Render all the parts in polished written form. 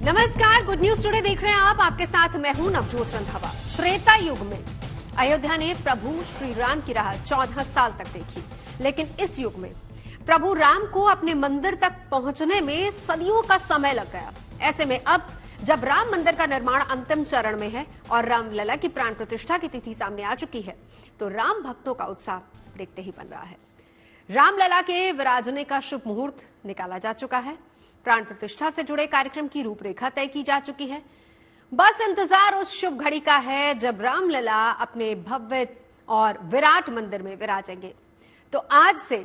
नमस्कार, good news today देख रहे हैं आप। आपके साथ मैं हूं नवजोत रंधावा। त्रेता युग में अयोध्या ने प्रभु श्री राम की राह 14 साल तक देखी, लेकिन इस युग में प्रभु राम को अपने मंदिर तक पहुंचने में सदियों का समय लग गया। ऐसे में अब जब राम मंदिर का निर्माण अंतिम चरण में है और रामलला की प्राण प्रतिष्ठा की तिथि सामने आ चुकी है, तो राम भक्तों का उत्साह देखते ही बन रहा है। रामलला के विराजने का शुभ मुहूर्त निकाला जा चुका है। प्राण प्रतिष्ठा से जुड़े कार्यक्रम की रूपरेखा तय की जा चुकी है। बस इंतजार उस शुभ घड़ी का है जब रामलला अपने भव्य और विराट मंदिर में विराजेंगे। तो आज से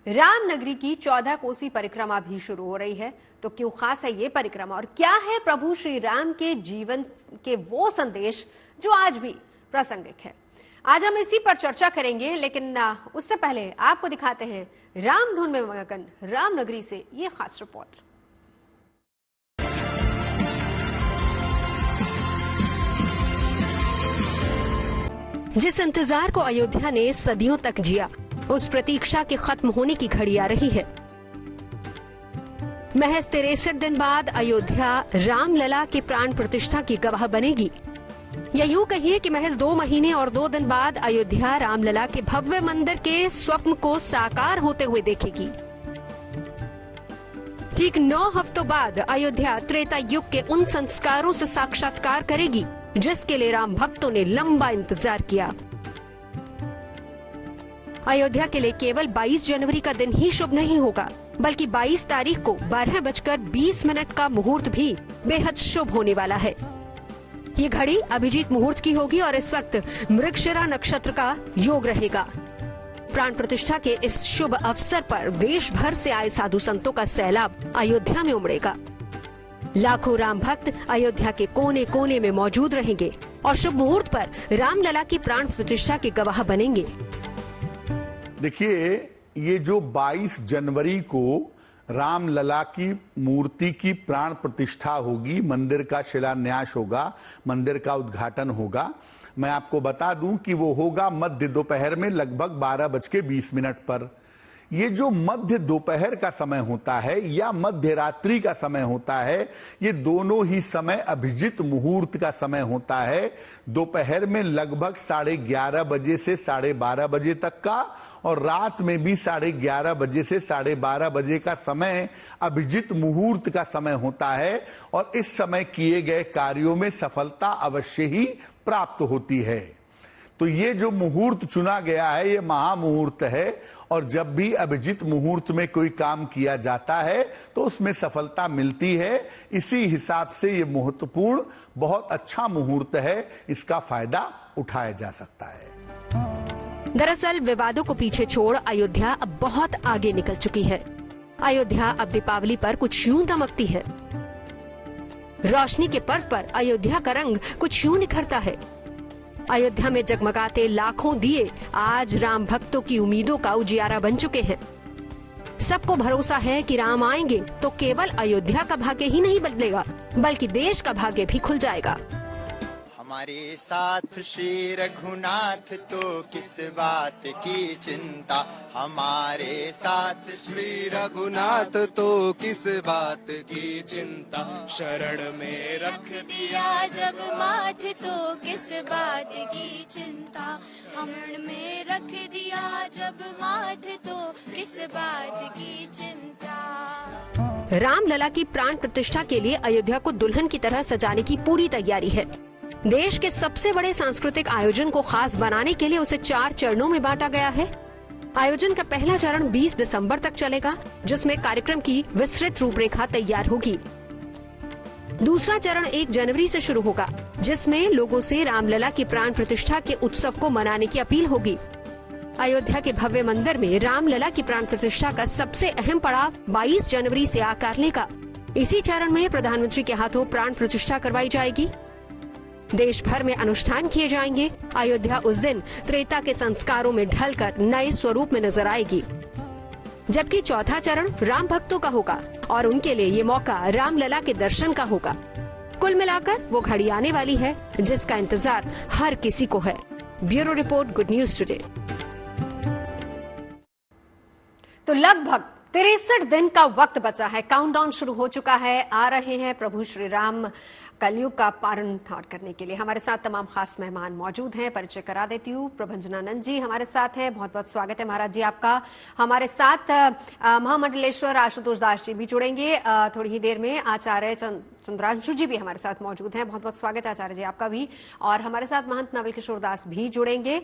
रामनगरी की 14 कोसी परिक्रमा भी शुरू हो रही है। तो क्यों खास है ये परिक्रमा और क्या है प्रभु श्री राम के जीवन के वो संदेश जो आज भी प्रासंगिक है? आज हम इसी पर चर्चा करेंगे, लेकिन उससे पहले आपको दिखाते हैं राम धुन में मगन रामनगरी से ये खास रिपोर्ट। जिस इंतजार को अयोध्या ने सदियों तक जिया, उस प्रतीक्षा के खत्म होने की घड़ी आ रही है। महज 63 दिन बाद अयोध्या रामलला के प्राण प्रतिष्ठा की गवाह बनेगी। या यूं कहिए कि महज 2 महीने और 2 दिन बाद अयोध्या रामलला के भव्य मंदिर के स्वप्न को साकार होते हुए देखेगी। ठीक 9 हफ्तों बाद अयोध्या त्रेता युग के उन संस्कारों से साक्षात्कार करेगी जिसके लिए राम भक्तों ने लंबा इंतजार किया। अयोध्या के लिए केवल 22 जनवरी का दिन ही शुभ नहीं होगा, बल्कि 22 तारीख को 12:20 का मुहूर्त भी बेहद शुभ होने वाला है। ये घड़ी अभिजीत मुहूर्त की होगी और इस वक्त मृगशिरा नक्षत्र का योग रहेगा। प्राण प्रतिष्ठा के इस शुभ अवसर पर देश भर से आए साधु संतों का सैलाब अयोध्या में उमड़ेगा। लाखों राम भक्त अयोध्या के कोने कोने में मौजूद रहेंगे और शुभ मुहूर्त पर रामलला की प्राण प्रतिष्ठा के गवाह बनेंगे। देखिए, ये जो 22 जनवरी को रामलला की मूर्ति की प्राण प्रतिष्ठा होगी, मंदिर का शिलान्यास होगा, मंदिर का उद्घाटन होगा। मैं आपको बता दूं कि वो होगा मध्य दोपहर में लगभग 12:20 पर। ये जो मध्य दोपहर का समय होता है या मध्य रात्रि का समय होता है, ये दोनों ही समय अभिजीत मुहूर्त का समय होता है। दोपहर में लगभग 11:30 बजे से 12:30 बजे तक का और रात में भी 11:30 बजे से 12:30 बजे का समय अभिजीत मुहूर्त का समय होता है। और इस समय किए गए कार्यों में सफलता अवश्य ही प्राप्त होती है। तो ये जो मुहूर्त चुना गया है, ये महामुहूर्त है और जब भी अभिजीत मुहूर्त में कोई काम किया जाता है तो उसमें सफलता मिलती है। इसी हिसाब से ये महत्वपूर्ण, बहुत अच्छा मुहूर्त है, इसका फायदा उठाया जा सकता है। दरअसल विवादों को पीछे छोड़ अयोध्या अब बहुत आगे निकल चुकी है। अयोध्या अब दीपावली पर कुछ यूं दमकती है। रोशनी के पर्व पर अयोध्या का रंग कुछ यूं निखरता है। अयोध्या में जगमगाते लाखों दिए आज राम भक्तों की उम्मीदों का उजियारा बन चुके हैं। सबको भरोसा है कि राम आएंगे तो केवल अयोध्या का भाग्य ही नहीं बदलेगा, बल्कि देश का भाग्य भी खुल जाएगा। हमारे साथ श्री रघुनाथ तो किस बात की चिंता, हमारे साथ श्री रघुनाथ तो किस बात की चिंता। शरण में रख दिया जब माथ तो किस बात की चिंता, शरण में रख दिया जब माथ तो किस बात की चिंता। रामलला की प्राण प्रतिष्ठा के लिए अयोध्या को दुल्हन की तरह सजाने की पूरी तैयारी है। देश के सबसे बड़े सांस्कृतिक आयोजन को खास बनाने के लिए उसे 4 चरणों में बांटा गया है। आयोजन का पहला चरण 20 दिसंबर तक चलेगा, जिसमें कार्यक्रम की विस्तृत रूपरेखा तैयार होगी। दूसरा चरण 1 जनवरी से शुरू होगा, जिसमें लोगों से रामलला की प्राण प्रतिष्ठा के उत्सव को मनाने की अपील होगी। अयोध्या के भव्य मंदिर में रामलला की प्राण प्रतिष्ठा का सबसे अहम पड़ाव 22 जनवरी से आकार लेगा। इसी चरण में प्रधानमंत्री के हाथों प्राण प्रतिष्ठा करवाई जाएगी। देश भर में अनुष्ठान किए जाएंगे। अयोध्या उस दिन त्रेता के संस्कारों में ढलकर नए स्वरूप में नजर आएगी। जबकि चौथा चरण राम भक्तों का होगा और उनके लिए ये मौका रामलला के दर्शन का होगा। कुल मिलाकर वो घड़ी आने वाली है जिसका इंतजार हर किसी को है। Bureau report, good news today. तो लगभग 63 दिन का वक्त बचा है, काउंटडाउन शुरू हो चुका है। आ रहे हैं प्रभु श्री राम कलयुग का पारण करने के लिए। हमारे साथ तमाम खास मेहमान मौजूद हैं। परिचय करा देती हूँ। प्रभंजनानंद जी हमारे साथ हैं, बहुत बहुत स्वागत है महाराज जी आपका। हमारे साथ महामंडलेश्वर आशुतोष दास जी भी जुड़ेंगे थोड़ी ही देर में। आचार्य चंद्रांशु जी भी हमारे साथ मौजूद हैं, बहुत बहुत स्वागत है आचार्य जी आपका भी। और हमारे साथ महंत नवल किशोर दास भी जुड़ेंगे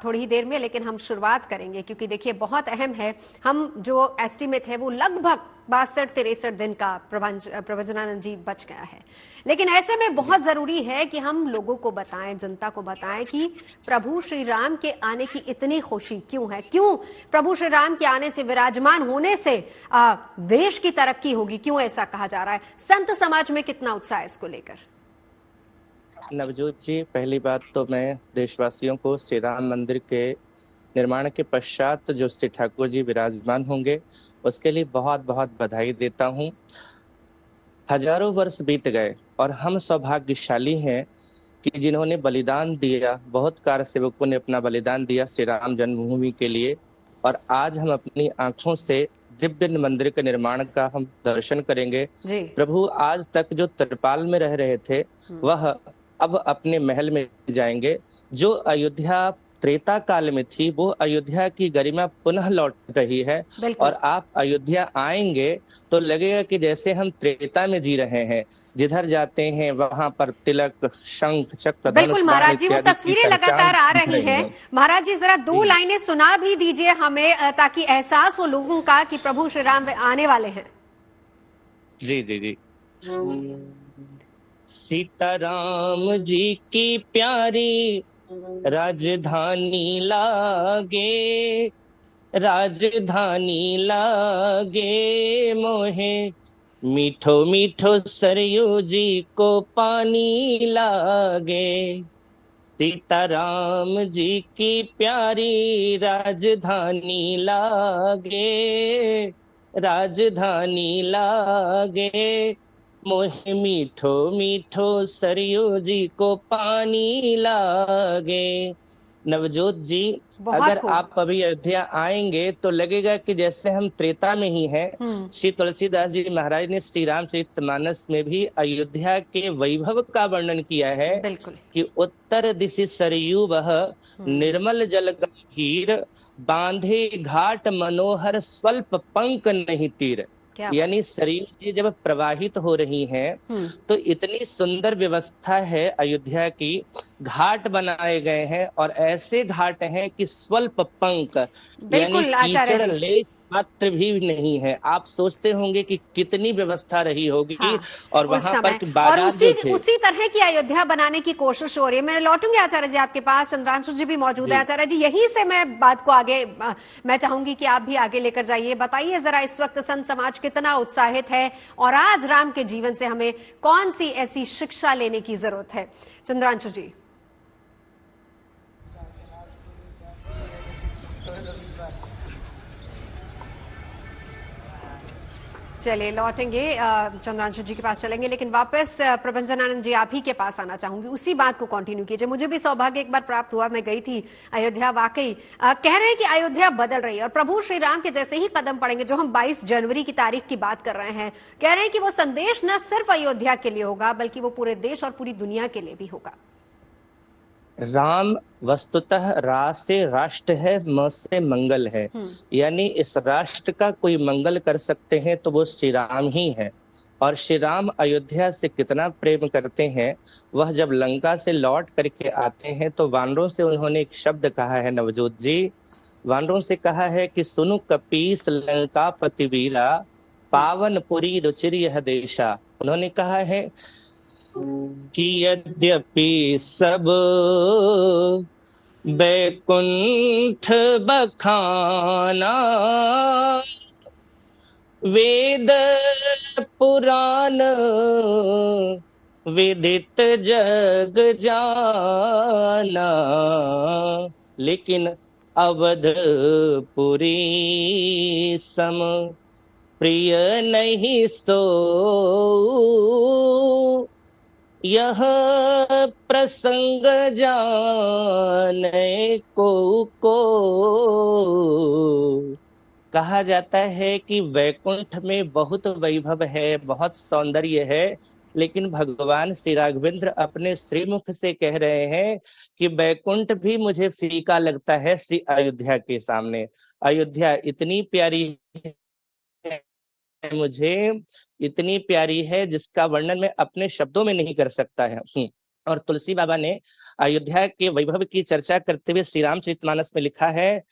थोड़ी ही देर में। लेकिन हम शुरुआत करेंगे क्योंकि देखिए बहुत अहम है। हम जो एस्टिमेट है वो लगभग 62-63 दिन का प्रभंजनानंद जी बच गया है। लेकिन ऐसे में बहुत जरूरी है कि हम लोगों को बताएं, जनता को बताएं कि प्रभु श्री राम के आने की इतनी खुशी क्यों है, क्यों प्रभु श्री राम के आने से, विराजमान होने से देश की तरक्की होगी, क्यों ऐसा कहा जा रहा है। संत समाज में कितना उत्साह है इसको लेकर। नवजोत जी, पहली बात तो मैं देशवासियों को श्री राम मंदिर के निर्माण के पश्चात जो श्री ठाकुर जी विराजमान होंगे उसके लिए बहुत बहुत बधाई देता हूँ। हजारों वर्ष बीत गए और हम सौभाग्यशाली हैं कि जिन्होंने बलिदान दिया, बहुत कार सेवकों ने अपना बलिदान दिया श्री राम जन्मभूमि के लिए। और आज हम अपनी आंखों से दिव्य मंदिर के निर्माण का हम दर्शन करेंगे। प्रभु आज तक जो त्रिपाल में रह रहे थे वह अब अपने महल में जाएंगे। जो अयोध्या त्रेता काल में थी वो अयोध्या की गरिमा पुनः लौट रही है। और आप अयोध्या आएंगे तो लगेगा कि जैसे हम त्रेता में जी रहे हैं। जिधर जाते हैं वहां पर तिलक, शंख, चक्र, बिल्कुल महाराज जी, वो तस्वीरें लगातार आ रही हैं। महाराज जी जरा 2 लाइनें सुना भी दीजिए हमें ताकि एहसास हो लोगों का कि प्रभु श्री राम आने वाले हैं। जी जी जी। सीताराम जी की प्यारी राजधानी लागे, राजधानी लागे मोहे, मीठो मीठो सरयू जी को पानी लागे। सीताराम जी की प्यारी राजधानी लागे, राजधानी लागे मोहे, मीठो मीठो सरयू जी को पानी लागे। नवजोत जी, अगर आप अभी अयोध्या आएंगे तो लगेगा कि जैसे हम त्रेता में ही हैं। श्री तुलसीदास जी महाराज ने श्री रामचरितमानस में भी अयोध्या के वैभव का वर्णन किया है कि उत्तर दिशि सरयू वह, निर्मल जल गंभीर, बांधे घाट मनोहर, स्वल्प पंक नहीं तीर। यानी सरयू जी जब प्रवाहित हो रही हैं तो इतनी सुंदर व्यवस्था है अयोध्या की। घाट बनाए गए हैं और ऐसे घाट हैं कि स्वल्प पंक, यानी कीचड़ ले मात्र भी नहीं है। आप सोचते होंगे कि कितनी व्यवस्था रही होगी। और वहां पर बाजार जो थे, उसी तरह की अयोध्या बनाने की कोशिश हो रही है। मैं लौटूंगी आचार्य जी आपके पास, चंद्रांशु जी भी मौजूद है। आचार्य जी यहीं से मैं बात को आगे मैं चाहूंगी कि आप भी आगे लेकर जाइए। बताइए जरा इस वक्त संत समाज कितना उत्साहित है और आज राम के जीवन से हमें कौन सी ऐसी शिक्षा लेने की जरूरत है। चंद्रांशु जी। चलिए लौटेंगे, चंद्रांशु जी के पास चलेंगे, लेकिन वापस प्रभंजनानंद जी आप ही के पास आना चाहूंगी। उसी बात को कंटिन्यू कीजिए। मुझे भी सौभाग्य एक बार प्राप्त हुआ, मैं गई थी अयोध्या। वाकई कह रहे हैं कि अयोध्या बदल रही है और प्रभु श्री राम के जैसे ही कदम पड़ेंगे, जो हम 22 जनवरी की तारीख की बात कर रहे हैं, कह रहे हैं कि वो संदेश न सिर्फ अयोध्या के लिए होगा बल्कि वो पूरे देश और पूरी दुनिया के लिए भी होगा। राम वस्तुतः रा से राष्ट्र है, म से मंगल है। यानी इस राष्ट्र का कोई मंगल कर सकते हैं तो वो श्री राम ही है। और श्री राम अयोध्या से कितना प्रेम करते हैं। वह जब लंका से लौट करके आते हैं तो वानरों से उन्होंने एक शब्द कहा है नवजोत जी। वानरों से कहा है कि सुनु कपीस लंका पतिवीरा, पावनपुरी रुचिर यह देशा। उन्होंने कहा है कि यद्यपि सब बैकुंठ बखाना, वेद पुराण विदित जग जाना, लेकिन अवधपुरी सम प्रिय नहीं सो, यह प्रसंग जाने को कहा जाता है कि वैकुंठ में बहुत वैभव है, बहुत सौंदर्य है, लेकिन भगवान श्री राघवेंद्र अपने श्रीमुख से कह रहे हैं कि वैकुंठ भी मुझे फीका लगता है श्री अयोध्या के सामने। अयोध्या इतनी प्यारी है मुझे, इतनी प्यारी है जिसका वर्णन मैं अपने शब्दों में नहीं कर सकता है। और तुलसी बाबा ने अयोध्या के वैभव की चर्चा करते हुए श्री रामचरितमानस में लिखा है,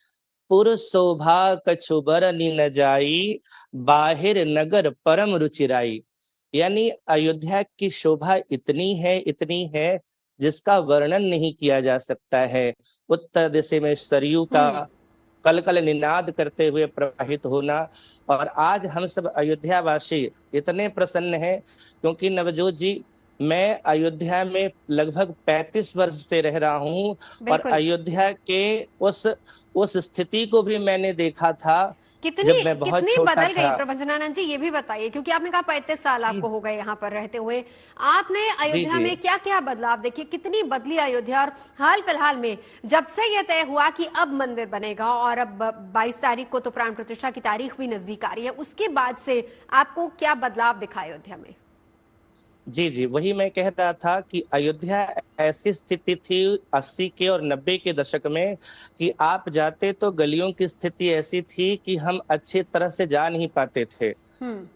पुर शोभा कछु बरनि न जाई, बाहिर नगर परम रुचिराई। यानी अयोध्या की शोभा इतनी है जिसका वर्णन नहीं किया जा सकता है। उत्तर दिशा में सरयू का कल कल निनाद करते हुए प्रवाहित होना। और आज हम सब अयोध्यावासी इतने प्रसन्न हैं क्योंकि नवजोत जी, मैं अयोध्या में लगभग 35 वर्ष से रह रहा हूँ और अयोध्या के उस स्थिति को भी मैंने देखा था जब मैं बहुत कितनी छोटा बदल था। गई प्रभंजनानंद जी, ये भी बताइए, क्योंकि आपने कहा 35 साल आपको हो गए यहाँ पर रहते हुए, आपने अयोध्या में क्या क्या बदलाव देखिए, कितनी बदली अयोध्या। और हाल फिलहाल में जब से यह तय हुआ कि अब मंदिर बनेगा और अब 22 तारीख को तो प्राण प्रतिष्ठा की तारीख भी नजदीक आ रही है, उसके बाद से आपको क्या बदलाव दिखा अयोध्या में? जी, वही मैं कह रहा था कि अयोध्या ऐसी स्थिति थी 80 के और 90 के दशक में कि आप जाते तो गलियों की स्थिति ऐसी थी कि हम अच्छी तरह से जा नहीं पाते थे।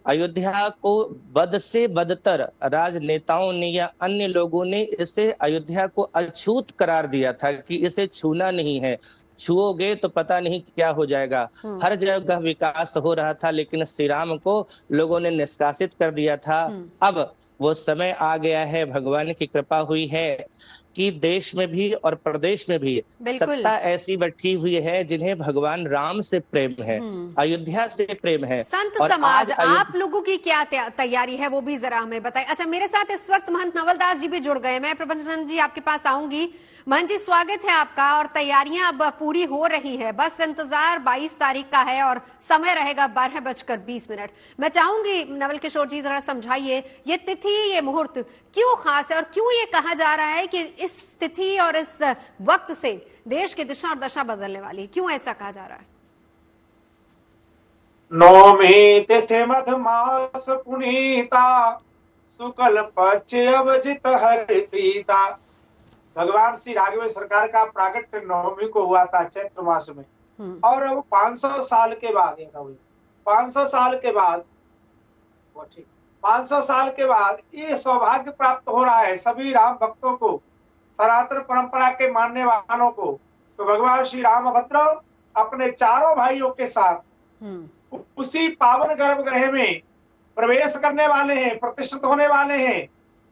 अयोध्या को बद से बदतर राजनेताओं ने या अन्य लोगों ने इसे अयोध्या को अछूत करार दिया था कि इसे छूना नहीं है, छुओगे तो पता नहीं क्या हो जाएगा। हर जगह विकास हो रहा था, लेकिन श्री राम को लोगों ने निष्कासित कर दिया था। अब वो समय आ गया है, भगवान की कृपा हुई है कि देश में भी और प्रदेश में भी सत्ता ऐसी बैठी हुई है जिन्हें भगवान राम से प्रेम है, अयोध्या से प्रेम है। संत समाज, आप लोगों की क्या तैयारी है वो भी जरा हमें बताएं। अच्छा, मेरे साथ इस वक्त महंत नवलदास जी भी जुड़ गए। मैं प्रभंजनानंद जी आपके पास आऊंगी। महंत जी, स्वागत है आपका। और तैयारियां अब पूरी हो रही है, बस इंतजार 22 तारीख का है और समय रहेगा 12:20। मैं चाहूंगी नवल किशोर जी जरा समझाइए, ये तिथि, ये मुहूर्त क्यों खास है और क्यों ये कहा जा रहा है कि इस तिथि और इस वक्त से देश की दिशा और दशा बदलने वाली है, क्यों ऐसा कहा जा रहा है? नौमी तिथि मधमास पुनीता, शुक्ल पक्ष अवजित हरि प्रीता। भगवान श्री राघवेंद्र सरकार का प्राकट्य नवमी को हुआ था चैत्र मास में। और अब 500 साल के बाद 500 साल के बाद 500 साल के बाद ये सौभाग्य प्राप्त हो रहा है सभी राम भक्तों को, सनातन परंपरा के मानने वालों को। तो भगवान श्री रामभद्र अपने चारों भाइयों के साथ उसी पावन गर्भगृह में प्रवेश करने वाले हैं, प्रतिष्ठित होने वाले हैं,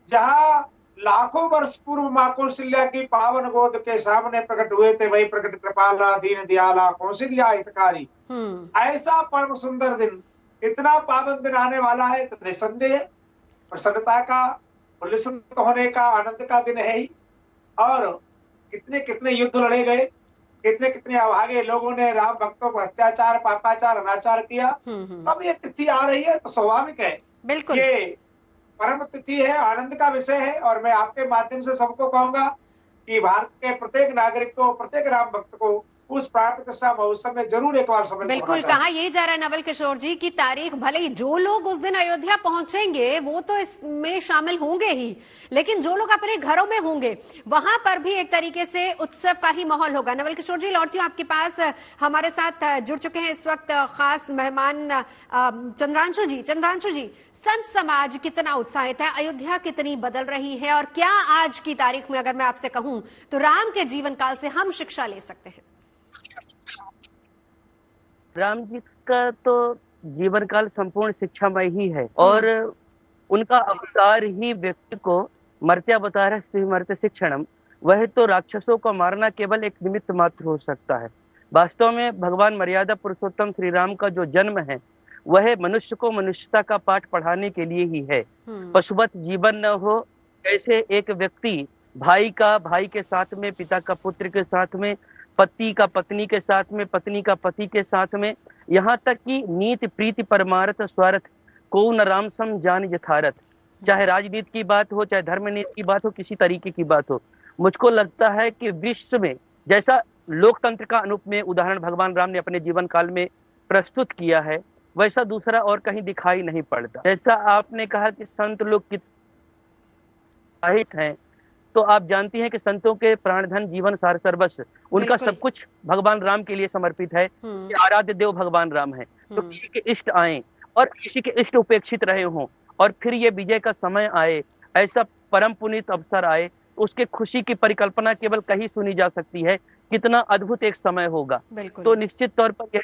जहां लाखों वर्ष पूर्व मां कौशल्या की पावन गोद के सामने प्रकट हुए थे। वही प्रकट कृपाला दीन दयाला कौशल्या हितकारी। ऐसा परम सुंदर दिन, इतना पावन दिन आने वाला है तो निसंदेह प्रसन्नता का, उल्लसित होने का, आनंद का दिन है ही। और कितने कितने युद्ध लड़े गए, कितने कितने अभागे लोगों ने राम भक्तों को अत्याचार, पापाचार, अनाचार किया। अब ये तिथि आ रही है तो स्वाभाविक है, बिल्कुल ये परम तिथि है, आनंद का विषय है। और मैं आपके माध्यम से सबको कहूंगा कि भारत के प्रत्येक नागरिक को, प्रत्येक राम भक्त को उस प्राण प्रतिष्ठा महोत्सव में जरूर एक बार समय बिल्कुल कहा यही जा रहा है नवल किशोर जी की तारीख, भले ही जो लोग उस दिन अयोध्या पहुंचेंगे वो तो इसमें शामिल होंगे ही, लेकिन जो लोग अपने घरों में होंगे वहां पर भी एक तरीके से उत्सव का ही माहौल होगा। नवल किशोर जी, लौटती हूं आपके पास। हमारे साथ जुड़ चुके हैं इस वक्त खास मेहमान चंद्रांशु जी। चंद्रांशु जी, संत समाज कितना उत्साहित है, अयोध्या कितनी बदल रही है, और क्या आज की तारीख में अगर मैं आपसे कहूं तो राम के जीवन काल से हम शिक्षा ले सकते हैं? राम जी का तो जीवन काल संपूर्ण शिक्षामय ही है और उनका अवतार ही व्यक्ति को मर्त्यावतार मर्त्य शिक्षणम, वह तो राक्षसों को मारना केवल एक निमित्त मात्र हो सकता है। वास्तव में भगवान मर्यादा पुरुषोत्तम श्री राम का जो जन्म है वह मनुष्य को मनुष्यता का पाठ पढ़ाने के लिए ही है। पशुवत जीवन न हो, कैसे एक व्यक्ति भाई का भाई के साथ में, पिता का पुत्र के साथ में, पति का पत्नी के साथ में, पत्नी का पति के साथ में, यहाँ तक कि नीति प्रीति परमार्थ स्वार्थ को न राम सम जान यथारथ। चाहे राजनीति की बात हो, चाहे धर्म नीति की बात हो, किसी तरीके की बात हो, मुझको लगता है कि विश्व में जैसा लोकतंत्र का अनुप में उदाहरण भगवान राम ने अपने जीवन काल में प्रस्तुत किया है वैसा दूसरा और कहीं दिखाई नहीं पड़ता। जैसा आपने कहा कि संत लोग कितने हैं, तो आप जानती हैं कि संतों के प्राणधन जीवन सार सर्वस्व, उनका सब कुछ भगवान राम के लिए समर्पित है। कि आराध्य देव भगवान राम है, तो किसी के इष्ट आए और किसी के इष्ट उपेक्षित रहे हों और फिर ये विजय का समय आए, ऐसा परम पुनीत अवसर आए, उसके खुशी की परिकल्पना केवल कहीं सुनी जा सकती है। कितना अद्भुत एक समय होगा। तो निश्चित तौर पर यह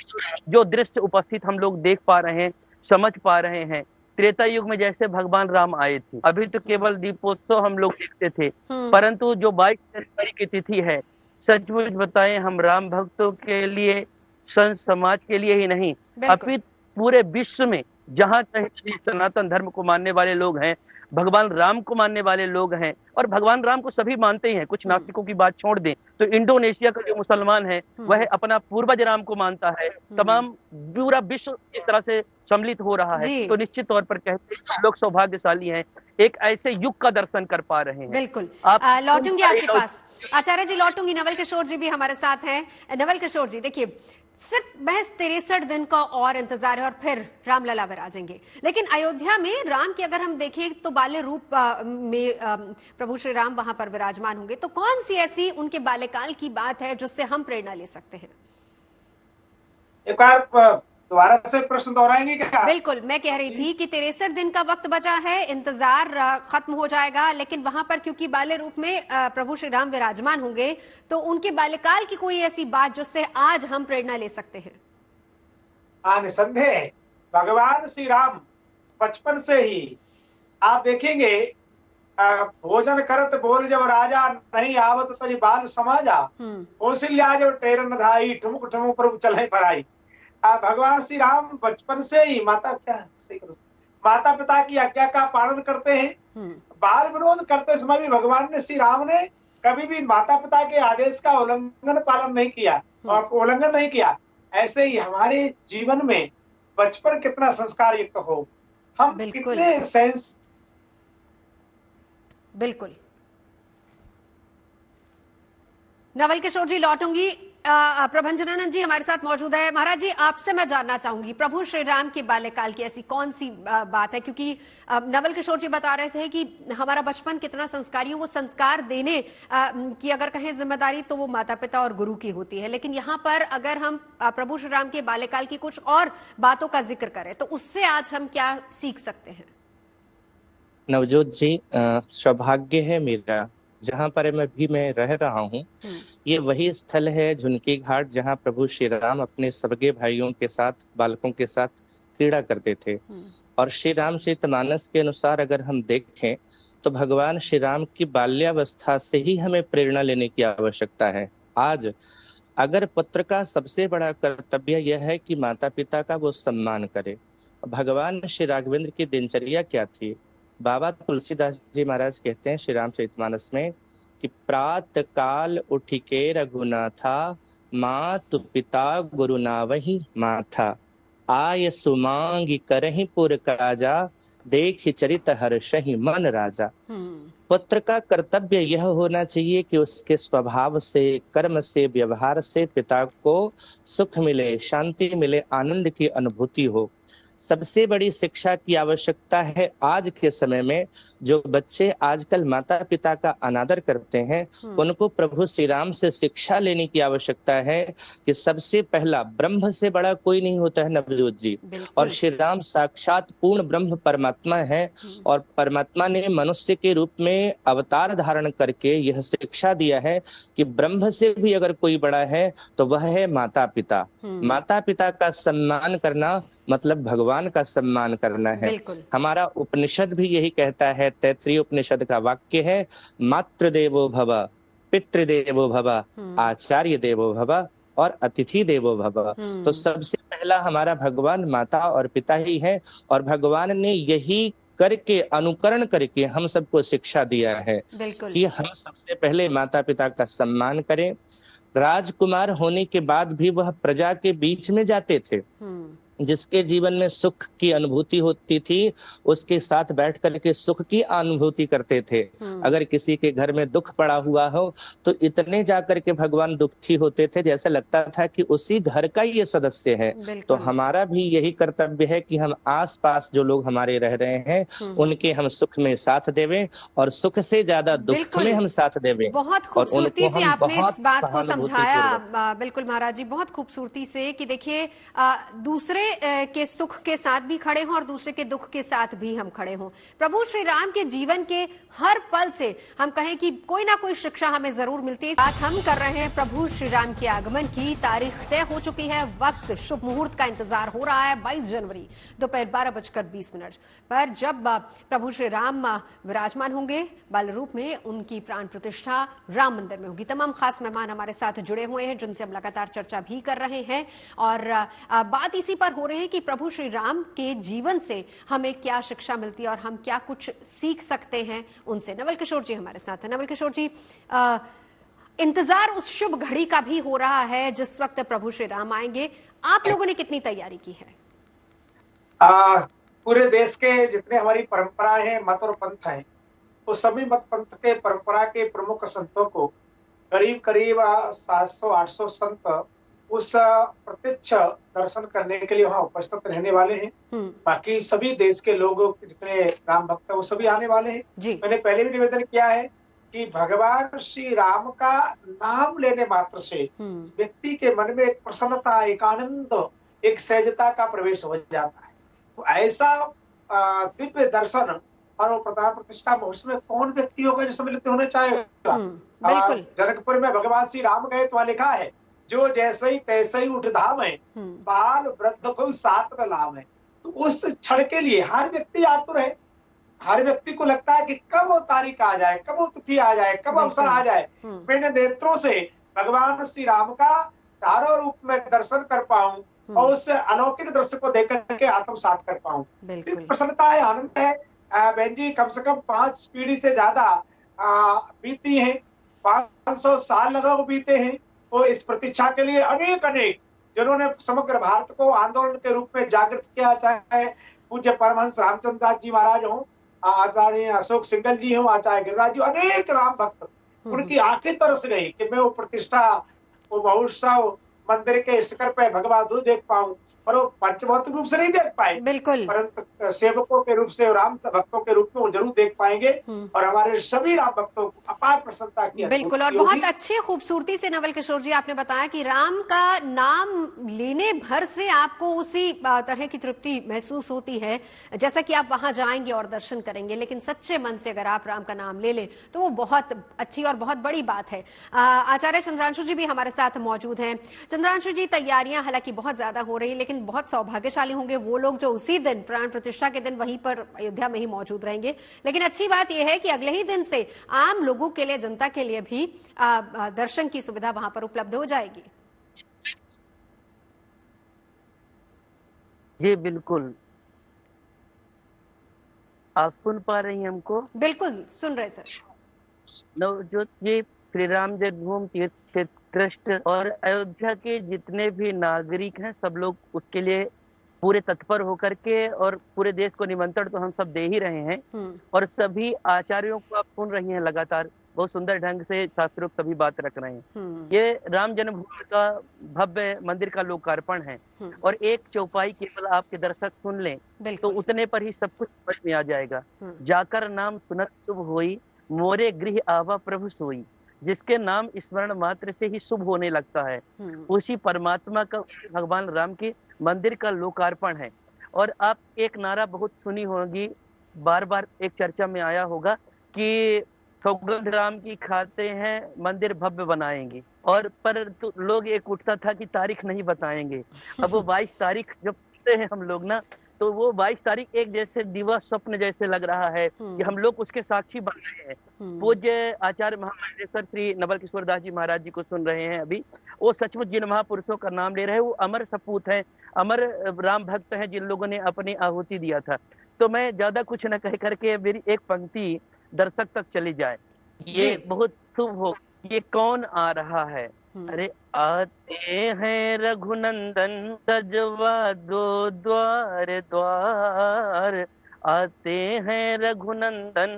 जो दृश्य उपस्थित हम लोग देख पा रहे हैं, समझ पा रहे हैं, त्रेता युग में जैसे भगवान राम आए थे, अभी तो केवल दीपोत्सव हम लोग देखते थे, परंतु जो 22 जनवरी की तिथि है, सचमुच बताएं हम राम भक्तों के लिए, संत समाज के लिए ही नहीं, अपितु पूरे विश्व में जहां कहीं सनातन धर्म को मानने वाले लोग हैं, भगवान राम को मानने वाले लोग हैं, और भगवान राम को सभी मानते ही हैं, कुछ नास्तिकों की बात छोड़ दें तो इंडोनेशिया का जो मुसलमान है वह अपना पूर्वज राम को मानता है, तमाम पूरा विश्व इस तरह से सम्मिलित हो रहा है। तो निश्चित तौर पर कहते हैं लोग सौभाग्यशाली हैं, एक ऐसे युग का दर्शन कर पा रहे हैं। बिल्कुल। लौटूंगी आपके पास, आचार्य जी लौटूंगी। नवल किशोर जी भी हमारे साथ हैं। नवल किशोर जी, देखिए सिर्फ महज 63 दिन का और इंतजार है और फिर रामलला विराजेंगे, लेकिन अयोध्या में राम की अगर हम देखें तो बाल्य रूप में प्रभु श्री राम वहां पर विराजमान होंगे। तो कौन सी ऐसी उनके बाल्यकाल की बात है जिससे हम प्रेरणा ले सकते हैं? एक बार दोबारा से प्रश्न दोहराएंगे क्या? बिल्कुल, मैं कह रही थी कि 63 दिन का वक्त बचा है, इंतजार खत्म हो जाएगा, लेकिन वहां पर क्योंकि बाल्य रूप में प्रभु श्री राम विराजमान होंगे, तो उनके बाल्यकाल की कोई ऐसी बात जिससे आज हम प्रेरणा ले सकते हैं? हाँ, निसंदेह भगवान श्री राम बचपन से ही आप देखेंगे, भोजन करत बोल जब राजा, नहीं आवत तज बाल समाजा, कौशल्या जब टेरन धाई, ठुमुक ठुमुक प्रभु चले भराई। भगवान श्री राम बचपन से ही माता पिता की आज्ञा का पालन करते हैं। बाल विरोध करते समय भी भगवान ने श्री राम ने कभी भी माता पिता के आदेश का पालन नहीं किया और उल्लंघन नहीं किया। ऐसे ही हमारे जीवन में बचपन कितना संस्कार युक्त हो, हम कितने सेंस। बिल्कुल। नवल किशोर जी लौटूंगी। प्रभंजनानंद जी हमारे साथ मौजूद है। महाराज जी, आपसे मैं जानना चाहूंगी प्रभु श्री राम के बाल्यकाल की ऐसी कौन सी बात है, क्योंकि नवल किशोर जी बता रहे थे कि हमारा बचपन कितना संस्कारी हो, वो संस्कार देने की अगर कहें जिम्मेदारी तो वो माता पिता और गुरु की होती है, लेकिन यहाँ पर अगर हम प्रभु श्री राम के बाल्यकाल की कुछ और बातों का जिक्र करें तो उससे आज हम क्या सीख सकते हैं? नवजोत जी, सौभाग्य है मेरा जहाँ पर मैं रह रहा हूँ, ये वही स्थल है झुनकी घाट जहाँ प्रभु श्री राम अपने सबके भाइयों के साथ, बालकों के साथ क्रीड़ा करते थे। और श्री रामचरितमानस के अनुसार अगर हम देखें तो भगवान श्री राम की बाल्यावस्था से ही हमें प्रेरणा लेने की आवश्यकता है। आज अगर पुत्र का सबसे बड़ा कर्तव्य यह है कि माता पिता का वो सम्मान करे, भगवान श्री राघवेंद्र की दिनचर्या क्या थी? बाबा तुलसीदास जी महाराज कहते हैं श्री रामचरितमानस में कि प्रात काल उठिके रघुनाथा, मातु पिता गुरु नावहि माथा, आय सुमांगी करहि पुर काजा, देख चरित हर्षहि मन राजा। पुत्र का कर्तव्य यह होना चाहिए कि उसके स्वभाव से, कर्म से, व्यवहार से पिता को सुख मिले, शांति मिले, आनंद की अनुभूति हो। सबसे बड़ी शिक्षा की आवश्यकता है आज के समय में। जो बच्चे आजकल माता पिता का अनादर करते हैं, उनको प्रभु श्री राम से शिक्षा लेने की आवश्यकता है कि सबसे पहला ब्रह्म से बड़ा कोई नहीं होता है नवजोत जी, और श्री राम साक्षात पूर्ण ब्रह्म परमात्मा है, और परमात्मा ने मनुष्य के रूप में अवतार धारण करके यह शिक्षा दिया है कि ब्रह्म से भी अगर कोई बड़ा है तो वह है माता पिता। माता पिता का सम्मान करना मतलब भगवान का सम्मान करना है। हमारा उपनिषद भी यही कहता है, तैत्तिरीय उपनिषद का वाक्य है, मातृ देवो भव, पितृदेवो भव, आचार्य देवो भव और अतिथि देवो भव। तो सबसे पहला हमारा भगवान माता और पिता ही है, और भगवान ने यही करके, अनुकरण करके हम सबको शिक्षा दिया है कि हम सबसे पहले माता पिता का सम्मान करें। राजकुमार होने के बाद भी वह प्रजा के बीच में जाते थे, जिसके जीवन में सुख की अनुभूति होती थी उसके साथ बैठ करके सुख की अनुभूति करते थे। अगर किसी के घर में दुख पड़ा हुआ हो तो इतने जाकर के भगवान दुखी होते थे जैसे लगता था कि उसी घर का ही ये सदस्य है। तो हमारा भी यही कर्तव्य है कि हम आसपास जो लोग हमारे रह रहे हैं उनके हम सुख में साथ देवें और सुख से ज्यादा दुख में हम साथ देवें। बहुत खूबसूरती से आपने इस बात को समझाया। बिल्कुल महाराज जी, बहुत खूबसूरती से कि देखिए दूसरे के सुख के साथ भी खड़े हों और दूसरे के दुख के साथ भी हम खड़े हों। प्रभु श्री राम के जीवन के हर पल से हम कहें कि कोई ना कोई शिक्षा हमें जरूर मिलती है। बात हम कर रहे हैं प्रभु श्री राम के आगमन की। तारीख तय हो चुकी है, वक्त शुभ मुहूर्त का इंतजार हो रहा है 22 जनवरी दोपहर 12:20 पर जब प्रभु श्री राम विराजमान होंगे बाल रूप में। उनकी प्राण प्रतिष्ठा राम मंदिर में होगी। तमाम खास मेहमान हमारे साथ जुड़े हुए हैं जिनसे हम लगातार चर्चा भी कर रहे हैं और बात इसी पर हो रही है कि प्रभु श्री राम के जीवन से हमें क्या शिक्षा मिलती है और हम क्या कुछ सीख सकते हैं उनसे। नवल किशोर जी हमारे साथ हैं। नवल किशोर जी, इंतजार उस शुभ घड़ी का भी हो रहा है जिस वक्त प्रभु श्री राम आएंगे। आप लोगों ने कितनी तैयारी की है? पूरे देश के जितने हमारी परंपराएं हैं, मत और पंथ हैं, तो सभी मत पंथ के परंपरा के प्रमुख संतों को करीब 700-800 संत उस प्रत्यक्ष दर्शन करने के लिए वहां उपस्थित रहने वाले हैं। बाकी सभी देश के लोग जितने राम भक्त हैं वो सभी आने वाले हैं। मैंने पहले भी निवेदन किया है कि भगवान श्री राम का नाम लेने मात्र से व्यक्ति के मन में एक प्रसन्नता, एक आनंद, एक सहजता का प्रवेश हो जाता है। तो ऐसा दिव्य दर्शन और प्राण प्रतिष्ठा महोत्सव में कौन व्यक्ति होगा जो सम्मिलित होना चाहेगा? जनकपुर में भगवान श्री राम गए तो लिखा है, जो जैसे ही तैसे ही उठ धाम है, बाल वृद्ध को साथ न लाभ है। तो उस क्षण के लिए हर व्यक्ति आतुर है। हर व्यक्ति को लगता है कि कब वो तारीख आ जाए, कब वो तिथि आ जाए, कब अवसर आ जाए, मैंने नेत्रों से भगवान श्री राम का चारों रूप में दर्शन कर पाऊं और उस अलौकिक दृश्य को देख करके आत्मसात कर पाऊं। प्रसन्नता है, आनंद है। बहन जी, कम से कम 5 पीढ़ी से ज्यादा बीती है, 500 साल लगभग बीते हैं। तो इस प्रतीक्षा के लिए अनेक जिन्होंने समग्र भारत को आंदोलन के रूप में जागृत किया, चाहे पूज्य परमहंस रामचंद्र दास जी महाराज हो, आचार्य अशोक सिंगल जी हो, आचार्य गिरिराज जी, अनेक राम भक्त, उनकी आंखें तरस गई कि मैं वो प्रतिष्ठा, वो महोत्सव, मंदिर के शिखर पे भगवान देख पाऊं। पर वो पंचभौतिक रूप से नहीं देख पाए, बिल्कुल, परंतु सेवकों के रूप से, राम भक्तों के रूप में वो जरूर देख पाएंगे और हमारे सभी राम भक्तों को अपार प्रसन्नता की। बिल्कुल, और बहुत अच्छी खूबसूरती से नवल किशोर जी आपने बताया कि राम का नाम लेने भर से आपको उसी तरह की तृप्ति महसूस होती है जैसा कि आप वहां जाएंगे और दर्शन करेंगे। लेकिन सच्चे मन से अगर आप राम का नाम ले लें तो वो बहुत अच्छी और बहुत बड़ी बात है। आचार्य चंद्रांशु जी भी हमारे साथ मौजूद हैं। चंद्रांशु जी, तैयारियां हालांकि बहुत ज्यादा हो रही, लेकिन बहुत सौभाग्यशाली होंगे वो लोग जो उसी दिन प्राण प्रतिष्ठा के दिन वहीं पर अयोध्या में ही मौजूद रहेंगे। लेकिन अच्छी बात यह है कि अगले ही दिन से आम लोगों के लिए, जनता के लिए भी दर्शन की सुविधा वहां पर उपलब्ध हो जाएगी। जी बिल्कुल। आप सुन पा रही हैं हमको? बिल्कुल सुन रहे सर। नवजोत जी, श्री राम जन्मभूमि तीर्थ क्षेत्र ट्रस्ट और अयोध्या के जितने भी नागरिक हैं सब लोग उसके लिए पूरे तत्पर होकर के, और पूरे देश को निमंत्रण तो हम सब दे ही रहे हैं। और सभी आचार्यों को आप सुन रही हैं, लगातार बहुत सुंदर ढंग से शास्त्रों सभी बात रख रहे हैं। ये राम जन्मभूमि का भव्य मंदिर का लोकार्पण है और एक चौपाई केवल आपके दर्शक सुन लें तो उतने पर ही सब कुछ समझ में आ जाएगा। जाकर नाम सुनत शुभ होई, मोरे गृह आवा प्रभु सोई। जिसके नाम स्मरण मात्र से ही शुभ होने लगता है, उसी परमात्मा का, भगवान राम के मंदिर का लोकार्पण है। और आप एक नारा बहुत सुनी होगी, बार बार एक चर्चा में आया होगा कि सौगंध राम की खाते हैं, मंदिर भव्य बनाएंगे। और पर तो लोग एक उठता था कि तारीख नहीं बताएंगे। अब वो 22 तारीख जब पूछते हैं हम लोग ना, तो वो 22 तारीख एक जैसे दिवस स्वप्न जैसे लग रहा है कि हम लोग उसके साक्षी बन रहे हैं। पूज्य आचार्य महामंडलेश्वर श्री नवल किशोर दास जी महाराज जी को सुन रहे हैं अभी। वो सचमुच जिन महापुरुषों का नाम ले रहे हैं वो अमर सपूत हैं, अमर राम भक्त हैं, जिन लोगों ने अपनी आहुति दिया था। तो मैं ज्यादा कुछ न कह करके मेरी एक पंक्ति दर्शक तक चली जाए। ये बहुत शुभ हो, ये कौन आ रहा है, अरे आते हैं रघुनंदन सजवा दो द्वार द्वार, आते हैं रघुनंदन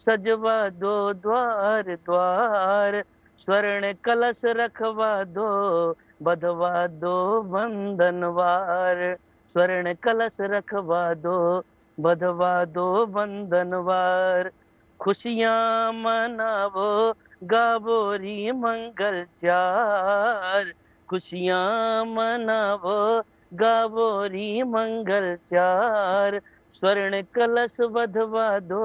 सजवा दो द्वार द्वार, स्वर्ण कलश रखवा दो बधवा दो बंधनवार, स्वर्ण कलश रखवा दो बधवा दो बंधनवार, खुशियां मनावो गावोरी मंगल चार, खुशियां मनावो गावोरी मंगल चार, स्वर्ण कलश बधवा दो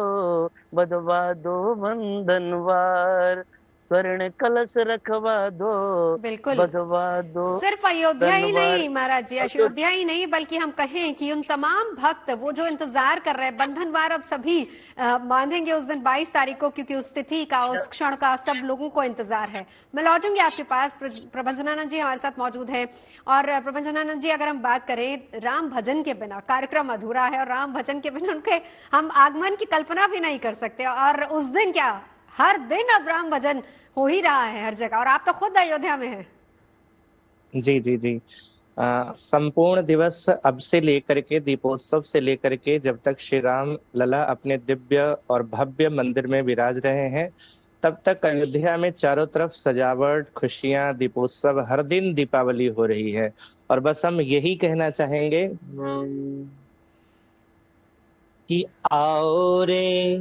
बंधनवार, स्वर्ण कलश रखवा दो बिल्कुल बधवा दो। सिर्फ अयोध्या ही नहीं महाराज जी, अयोध्या ही नहीं बल्कि हम कहें कि उन तमाम भक्त वो जो इंतजार कर रहे हैं, बंधनवार अब सभी बांधेंगे उस दिन 22 तारीख को, क्योंकि उस तिथि का उस क्षण का सब लोगों को इंतजार है। मैं लौटूंगी आपके पास, प्रभंजनानंद जी हमारे साथ मौजूद है। और प्रभंजनानंद जी, अगर हम बात करें राम भजन के बिना कार्यक्रम अधूरा है, और राम भजन के बिना उनके हम आगमन की कल्पना भी नहीं कर सकते। और उस दिन क्या, हर दिन अब राम भजन हो ही रहा है हर जगह, और आप तो खुद अयोध्या में हैं। जी जी जी, संपूर्ण दिवस अब से लेकर के दीपोत्सव से लेकर के जब तक श्री राम लला अपने दिव्य और भव्य मंदिर में विराज रहे हैं, तब तक अयोध्या में चारों तरफ सजावट, खुशियां, दीपोत्सव, हर दिन दीपावली हो रही है। और बस हम यही कहना चाहेंगे कि आओ रे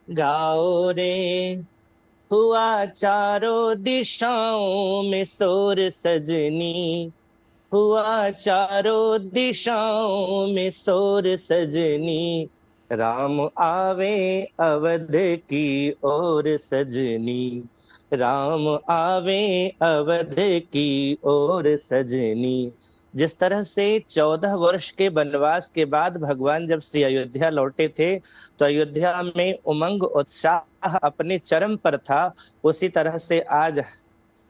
गाओ रे, हुआ चारों दिशाओं में शोर सजनी, हुआ चारों दिशाओं में शोर सजनी, राम आवे अवध की ओर सजनी, राम आवे अवध की ओर सजनी। जिस तरह से 14 वर्ष के वनवास के बाद भगवान जब श्री अयोध्या लौटे थे, तो अयोध्या में उमंग उत्साह अपने चरम पर था। उसी तरह से आज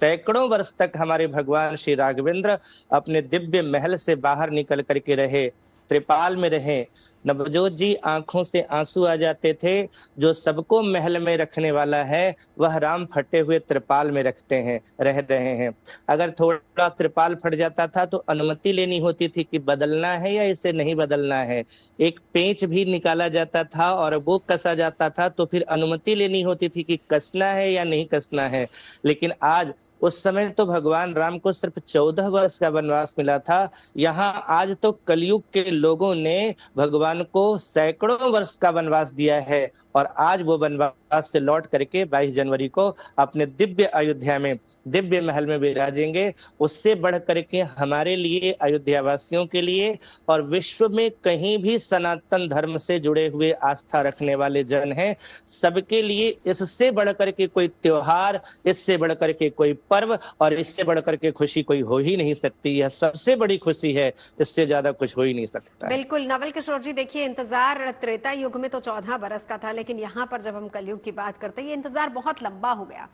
सैकड़ों वर्ष तक हमारे भगवान श्री राघवेंद्र अपने दिव्य महल से बाहर निकल करके रहे, त्रिपाल में रहे। नवजोत जी, आंखों से आंसू आ जाते थे। जो सबको महल में रखने वाला है, वह राम फटे हुए त्रिपाल में रह रहे हैं। अगर थोड़ा त्रिपाल फट जाता था तो अनुमति लेनी होती थी कि बदलना है या इसे नहीं बदलना है। एक पेंच भी निकाला जाता था और वो कसा जाता था, तो फिर अनुमति लेनी होती थी कि कसना है या नहीं कसना है। लेकिन आज, उस समय तो भगवान राम को सिर्फ 14 वर्ष का वनवास मिला था। यहाँ आज तो कलयुग के लोगों ने भगवान को सैकड़ों वर्ष का वनवास दिया है, और आज वो वनवास से लौट करके 22 जनवरी को अपने दिव्य अयोध्या में, दिव्य महल में विराजेंगे। उससे बढ़ करके हमारे लिए, अयोध्या वासियों के लिए और विश्व में कहीं भी सनातन धर्म से जुड़े हुए आस्था रखने वाले जन हैं, सबके लिए इससे बढ़ करके कोई त्योहार, इससे बढ़ करके कोई पर्व और इससे बढ़ करके खुशी कोई हो ही नहीं सकती। यह सबसे बड़ी खुशी है, इससे ज्यादा कुछ हो ही नहीं सकता। बिल्कुल नवल किशोर जी, देखिए इंतजार त्रेता युग में तो 14 बरस का था, लेकिन यहाँ पर जब हम कलयुग की बात करते हैं, ये इंतजार बहुत लंबा हो गया।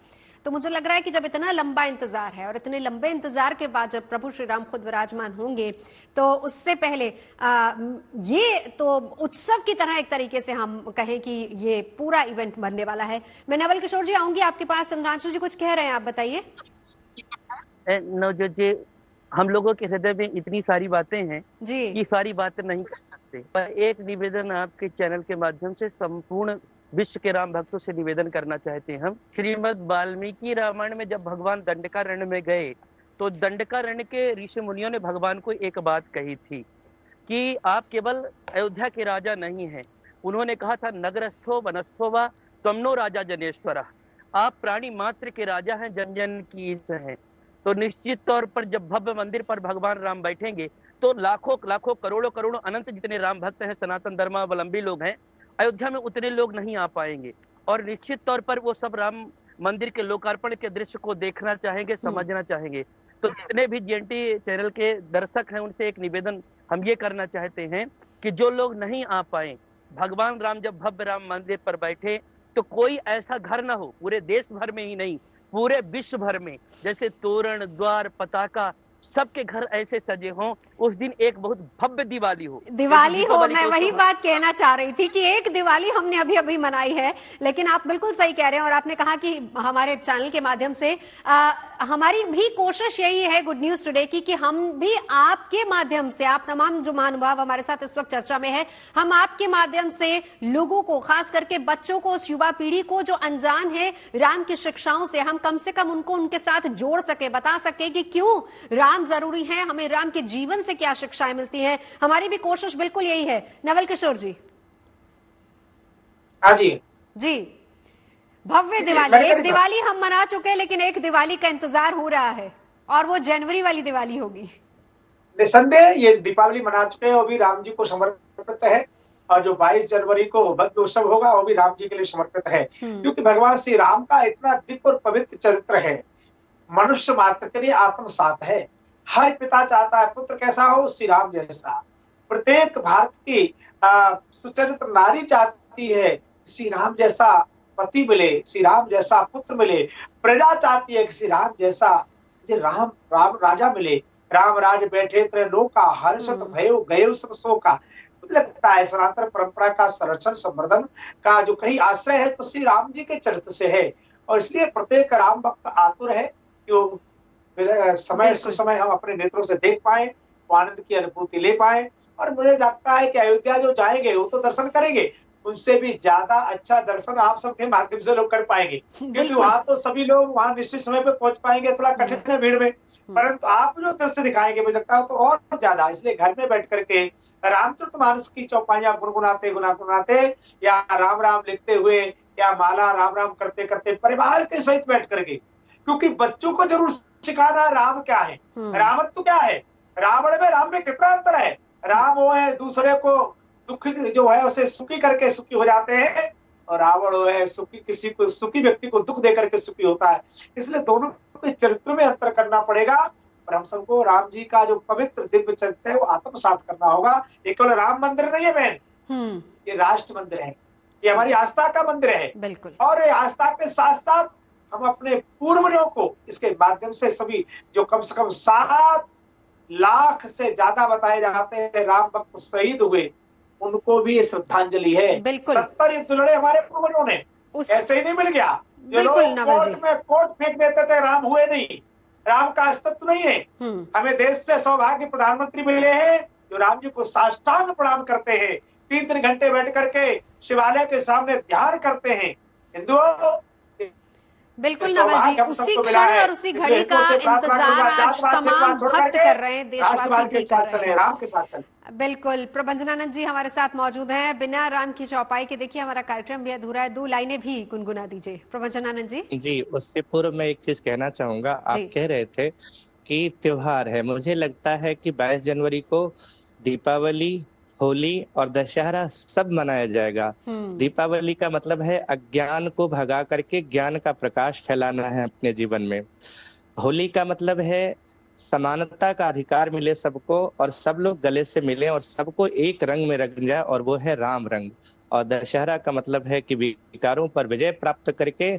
तो मुझे लग रहा है कि जब इतना लंबा इंतजार है और इतने लंबे इंतजार के बाद जब प्रभु श्री राम खुद विराजमान होंगे, तो उससे पहले ये तो उत्सव की तरह एक तरीके से हम कहें कि ये पूरा इवेंट बनने वाला है। मैं नवल किशोर जी आऊंगी आपके पास। चंद्रांशु जी कुछ कह रहे हैं, आप बताइए। नवजोत जी, हम लोगों के हृदय में इतनी सारी बातें हैं जी कि सारी बातें नहीं कर सकते, पर एक निवेदन आपके चैनल के माध्यम से संपूर्ण विश्व के राम भक्तों से निवेदन करना चाहते हैं हम। श्रीमद् वाल्मीकि रामायण में जब भगवान दंडकारण्य में गए, तो दंडकारण्य के ऋषि मुनियों ने भगवान को एक बात कही थी कि आप केवल अयोध्या के राजा नहीं हैं। उन्होंने कहा था, नगरस्थो वनस्थो वा त्वमनो राजा जनेश्वरा, आप प्राणी मात्र के राजा हैं, जन जन की ईश हैं। तो निश्चित तौर पर जब भव्य मंदिर पर भगवान राम बैठेंगे, तो लाखों लाखों करोड़ों करोड़ों अनंत जितने राम भक्त हैं, सनातन धर्मावलंबी लोग हैं, अयोध्या में उतने लोग नहीं आ पाएंगे। और निश्चित तौर पर वो सब राम मंदिर के लोकार्पण के दृश्य को देखना चाहेंगे, समझना चाहेंगे। तो जितने भी जीएनटी चैनल के दर्शक हैं, उनसे एक निवेदन हम ये करना चाहते हैं कि जो लोग नहीं आ पाए, भगवान राम जब भव्य राम मंदिर पर बैठे, तो कोई ऐसा घर ना हो, पूरे देश भर में ही नहीं, पूरे विश्व भर में, जैसे तोरण, द्वार, पताका, सबके घर ऐसे सजे हों उस दिन एक बहुत भव्य दिवाली हो। दिवाली हो, मैं वही बात कहना चाह रही थी कि एक दिवाली हमने अभी अभी मनाई है, लेकिन आप बिल्कुल सही कह रहे हैं। और आपने कहा कि हमारे चैनल के माध्यम से हमारी भी कोशिश यही है गुड न्यूज टुडे की, कि हम भी आपके माध्यम से, आप तमाम जो महानुभाव हमारे साथ इस वक्त चर्चा में है, हम आपके माध्यम से लोगों को, खास करके बच्चों को, उस युवा पीढ़ी को जो अनजान है राम की शिक्षाओं से, हम कम से कम उनको उनके साथ जोड़ सके, बता सके कि क्यों राम जरूरी है, हमें राम के जीवन से क्या शिक्षाएं मिलती हैं। हमारी भी कोशिश बिल्कुल यही है। नवल किशोर जी। हाँ जी जी, भव्य दिवाली, एक दिवाली हम मना चुके हैं, लेकिन एक दिवाली का इंतजार हो रहा है, और वो जनवरी वाली दिवाली होगी। निसंदेह ये दीपावली मना चुके हैं, वो भी राम जी को समर्पित है। और जो 22 जनवरी को भव्य उत्सव होगा वो भी राम जी के लिए समर्पित है, क्योंकि भगवान श्री राम का इतना दिव्य और पवित्र चरित्र है। मनुष्य मात्र के लिए आत्मसात है। हर पिता चाहता है पुत्र कैसा हो, श्री राम जैसा। प्रत्येक भारत की सुचरित्र नारी चाहती है श्री राम जैसा पति मिले, श्री राम जैसा पुत्र मिले। प्रजा चाहती है कि श्री राम जैसा राम राजा मिले। राम राज बैठे त्रैलोका, हर्षत भयो गयो सब शोका। मुझे लगता है सनातन परंपरा का संरक्षण संवर्धन का जो कहीं आश्रय है तो श्री राम जी के चरित्र से है। और इसलिए प्रत्येक राम भक्त आतुर है कि वो समय से समय हम अपने नेत्रों से देख पाए, वो आनंद की अनुभूति ले पाए। और मुझे लगता है कि अयोध्या जो जाएंगे वो तो दर्शन करेंगे, उनसे भी ज्यादा अच्छा दर्शन आप सबके माध्यम से लोग कर पाएंगे, क्योंकि वहां तो सभी लोग वहां निश्चित समय पे पहुंच पाएंगे, थोड़ा कठिन है भीड़ में, परंतु आप जो दृश्य दिखाएंगे मुझे लगता है तो और ज्यादा। इसलिए घर में बैठ करके रामचरितमानस की चौपाइयां गुनगुनाते गुनगुनाते या राम राम लिखते हुए या माला राम राम करते करते परिवार के सहित बैठ करके, क्योंकि बच्चों को जरूर सिखाना राम क्या है, रामत्व क्या है, रावण में राम में कितना अंतर है। राम वो है दूसरे को दुखी जो है उसे सुखी करके सुखी हो जाते हैं, और रावण वो है सुखी किसी को सुखी व्यक्ति को दुख दे करके सुखी होता है। इसलिए दोनों के चरित्र में अंतर करना पड़ेगा, और हम सबको राम जी का जो पवित्र दिव्य चरित्र है वो आत्मसात करना होगा। ये केवल राम मंदिर नहीं है बहन, ये राष्ट्र मंदिर है, ये हमारी आस्था का मंदिर है। बिल्कुल। और ये आस्था के साथ साथ हम अपने पूर्वजों को इसके माध्यम से सभी जो कम से कम 7 लाख से ज्यादा बताए जाते हैं राम भक्त शहीद हुए, उनको भी श्रद्धांजलि है। 70 युद्ध लड़े हमारे पूर्वजों ने, ऐसे ही नहीं मिल गया। जो लोग कोर्ट में कोर्ट फेंक देते थे, राम हुए नहीं, राम का अस्तित्व नहीं है। हमें देश से सौभाग्य प्रधानमंत्री मिले हैं जो राम जी को साष्टांग प्रणाम करते हैं, 3-3 घंटे बैठ करके शिवालय के सामने ध्यान करते हैं। हिंदुओं बिल्कुल नवल जी, उसी क्षण और उसी घड़ी का इंतजार आज तमाम भक्त कर रहे हैं, देशवासी भी कर रहे हैं। राम के साथ चले। बिल्कुल। प्रभंजनानंद जी हमारे साथ मौजूद हैं। बिना राम की चौपाई के देखिए हमारा कार्यक्रम भी अधूरा है, 2 लाइनें भी गुनगुना दीजिए प्रभंजनानंद जी। जी, उससे पूर्व मैं एक चीज कहना चाहूंगा। आप कह रहे थे कि त्योहार है, मुझे लगता है कि 22 जनवरी को दीपावली, होली और दशहरा सब मनाया जाएगा। दीपावली का मतलब है अज्ञान को भगा करके ज्ञान का प्रकाश फैलाना है अपने जीवन में। होली का मतलब है समानता का अधिकार मिले सबको, और सब लोग गले से मिले और सबको एक रंग में रंग जाए, और वो है राम रंग। और दशहरा का मतलब है कि विकारों पर विजय प्राप्त करके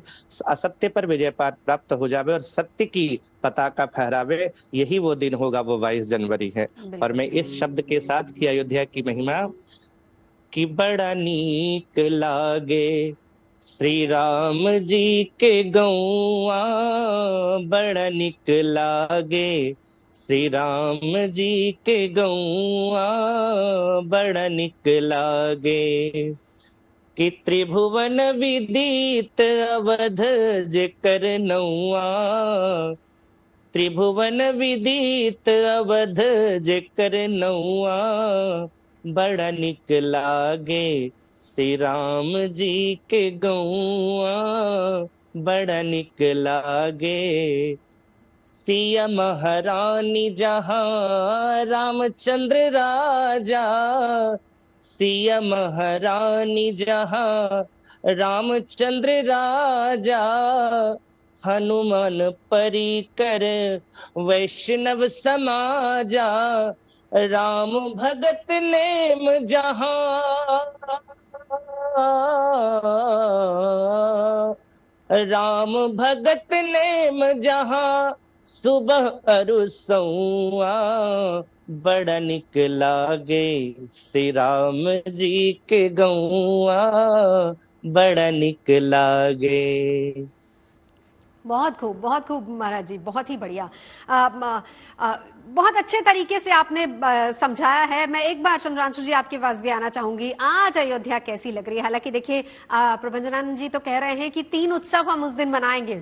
असत्य पर विजय प्राप्त हो जावे और सत्य की पताका फहरावे। यही वो दिन होगा, वो 22 जनवरी है। और मैं इस शब्द के साथ कि अयोध्या की महिमा कि बड़ा नीक लागे श्री राम जी के गौआ, बड़ा नीक लागे श्री राम जी के गौआ, बड़ा नीक लागे कि त्रिभुवन विदित अवध जेकर नौआ, त्रिभुवन विदित अवध जेकर नौआ, बड़ा निक लागे श्री राम जी के गौआ, बड़ा निक लागे। सिया महारानी जहाँ रामचंद्र राजा, सिया महारानी जहाँ रामचंद्र राजा, हनुमान परिकर वैष्णव समाजा, राम भगत नेम जहाँ, राम भगत नेम जहाँ, सुबह अरु सौआ, बड़ा निक लागे श्री राम जी के गौआ, बड़ा निक लागे। बहुत खूब महाराज जी, बहुत ही बढ़िया। बहुत अच्छे तरीके से आपने समझाया है। मैं एक बार चंद्रांशु जी आपके पास भी आना चाहूंगी। आज अयोध्या कैसी लग रही है? हालांकि देखिए प्रभंजनानंद जी तो कह रहे हैं कि 3 उत्सव हम उस दिन मनाएंगे,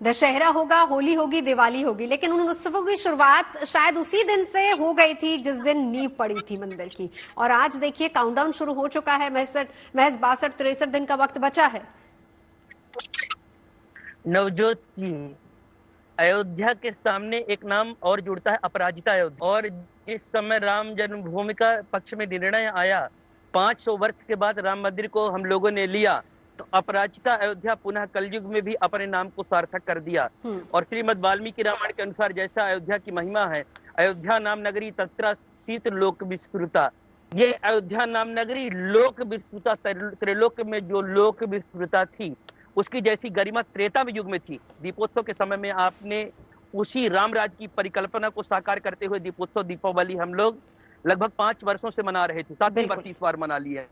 दशहरा होगा, होली होगी, दिवाली होगी, लेकिन उन उत्सवों की शुरुआत शायद उसी दिन से हो गई थी जिस दिन नींव पड़ी थी मंदिर की। और आज देखिए काउंटडाउन शुरू हो चुका है, महज 62-63 दिन का वक्त बचा है। नवजोत जी, अयोध्या के सामने एक नाम और जुड़ता है, अपराजिता अयोध्या। और इस समय राम जन्मभूमि का पक्ष में निर्णय आया, 500 वर्ष के बाद राम मंदिर को हम लोगों ने लिया, तो अपराजिता अयोध्या पुनः कलयुग में भी अपने नाम को सार्थक कर दिया। और श्रीमद् वाल्मीकि रामायण के अनुसार जैसा अयोध्या की महिमा है, अयोध्या नाम नगरी तत्रा शीत लोक विस्तृता, ये अयोध्या नाम नगरी लोक विस्तृता, त्रिलोक में जो लोक विस्तृता थी उसकी जैसी गरिमा त्रेता युग में थी। दीपोत्सव के समय में आपने उसी रामराज की परिकल्पना को साकार करते हुए दीपोत्सव, दीपावली हम लोग लगभग 5 वर्षों से मना रहे थे, 37 बार मना लिया है।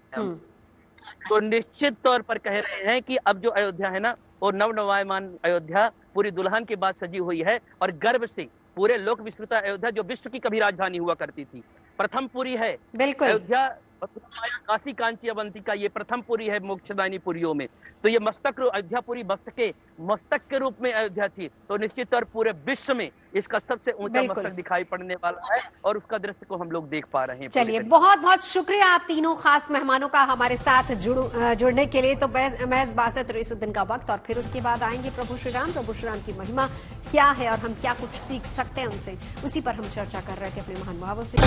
तो निश्चित तौर पर कह रहे हैं कि अब जो अयोध्या है ना, वो नवनवायमान अयोध्या पूरी दुल्हन के बाद सजी हुई है और गर्व से पूरे लोक विस्तृता अयोध्या, जो विश्व की कभी राजधानी हुआ करती थी, प्रथम पुरी है अयोध्या। काशी कांची अवंतिका, ये प्रथम पुरी है मोक्षदायिनी पुरियों में। तो ये अयोध्यापुरी मस्तक के रूप में अयोध्या थी, तो निश्चित तौर पूरे विश्व में इसका सबसे ऊंचा मस्तक दिखाई पड़ने वाला है और उसका दृश्य को हम लोग देख पा रहे हैं। चलिए, बहुत बहुत शुक्रिया आप तीनों खास मेहमानों का हमारे साथ जुड़ने के लिए। तो महज 62-63 दिन का वक्त, और फिर उसके बाद आएंगे प्रभु श्री राम की महिमा क्या है और हम क्या कुछ सीख सकते हैं उनसे, उसी पर हम चर्चा कर रहे थे अपने महानुभावों से।